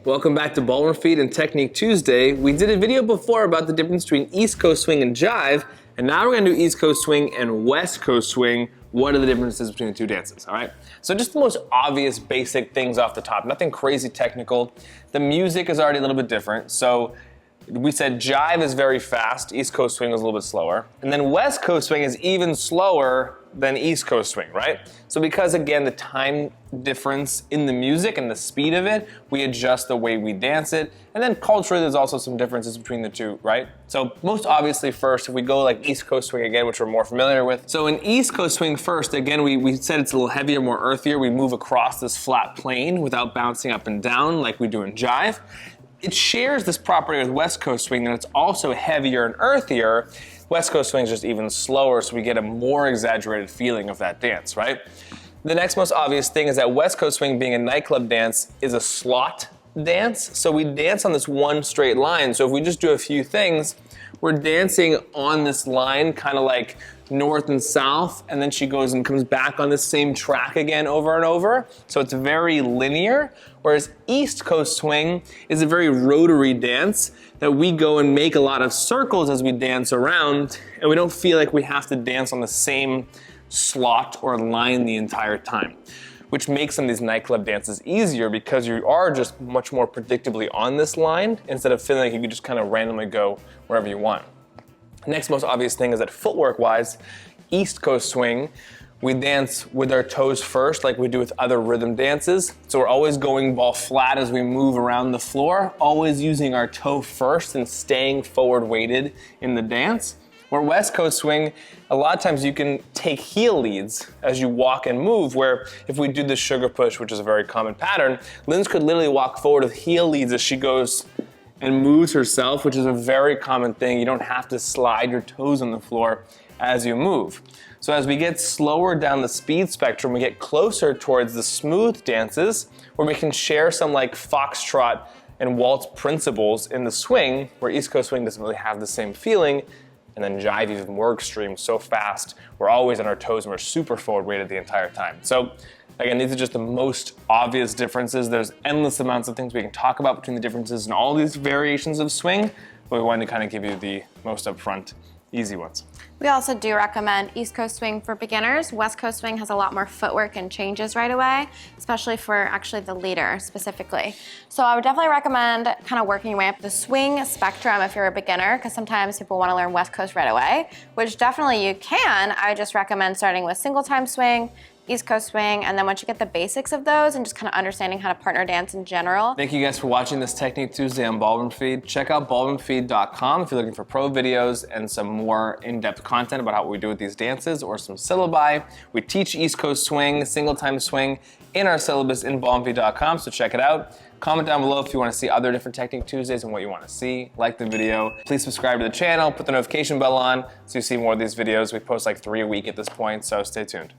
Welcome back to Ballroom Feed and Technique Tuesday. We did a video before about the difference between East Coast swing and jive, and now we're gonna do East Coast swing and West Coast swing. What are the differences between the two dances, all right? So just the most obvious basic things off the top, nothing crazy technical. The music is already a little bit different. So we said jive is very fast, East Coast swing is a little bit slower. And then West Coast swing is even slower than East Coast swing, right? So because again, the time difference in the music and the speed of it, we adjust the way we dance it. And then culturally, there's also some differences between the two, right? So most obviously first, if we go like East Coast swing again, which we're more familiar with. So in East Coast swing first, again, we said it's a little heavier, more earthier. We move across this flat plane without bouncing up and down like we do in jive. It shares this property with West Coast swing that it's also heavier and earthier. West Coast swing is just even slower, so we get a more exaggerated feeling of that dance, right? The next most obvious thing is that West Coast swing, being a nightclub dance, is a slot dance. So we dance on this one straight line. So if we just do a few things, we're dancing on this line, kind of like north and south, and then she goes and comes back on the same track again over and over. So it's very linear, whereas East Coast swing is a very rotary dance that we go and make a lot of circles as we dance around, and we don't feel like we have to dance on the same slot or line the entire time, which makes some of these nightclub dances easier because you are just much more predictably on this line instead of feeling like you can just kind of randomly go wherever you want. Next most obvious thing is that footwork wise, East Coast swing, we dance with our toes first like we do with other rhythm dances. So we're always going ball flat as we move around the floor, always using our toe first and staying forward weighted in the dance. Where West Coast swing, a lot of times you can take heel leads as you walk and move, where if we do the sugar push, which is a very common pattern, Linz could literally walk forward with heel leads as she goes and moves herself, which is a very common thing. You don't have to slide your toes on the floor as you move. So as we get slower down the speed spectrum, we get closer towards the smooth dances where we can share some like foxtrot and waltz principles in the swing, where East Coast swing doesn't really have the same feeling. And then jive even more extreme, so fast. We're always on our toes and we're super forward weighted the entire time. So again, these are just the most obvious differences. There's endless amounts of things we can talk about between the differences in all these variations of swing, but we wanted to kind of give you the most upfront, easy ones. We also do recommend East Coast swing for beginners. West Coast swing has a lot more footwork and changes right away, especially for actually the leader specifically. So I would definitely recommend kind of working your way up the swing spectrum if you're a beginner, because sometimes people want to learn West Coast right away, which definitely you can. I would just recommend starting with single time swing, East Coast swing, and then once you get the basics of those and just kind of understanding how to partner dance in general. Thank you guys for watching this Technique Tuesday on Ballroom Feed. Check out ballroomfeed.com if you're looking for pro videos and some more in-depth content about how we do with these dances or some syllabi. We teach East Coast swing, single time swing in our syllabus in ballroomfeed.com, so check it out. Comment down below if you want to see other different Technique Tuesdays and what you want to see. Like the video. Please subscribe to the channel, put the notification bell on so you see more of these videos. We post like 3 a week at this point, so stay tuned.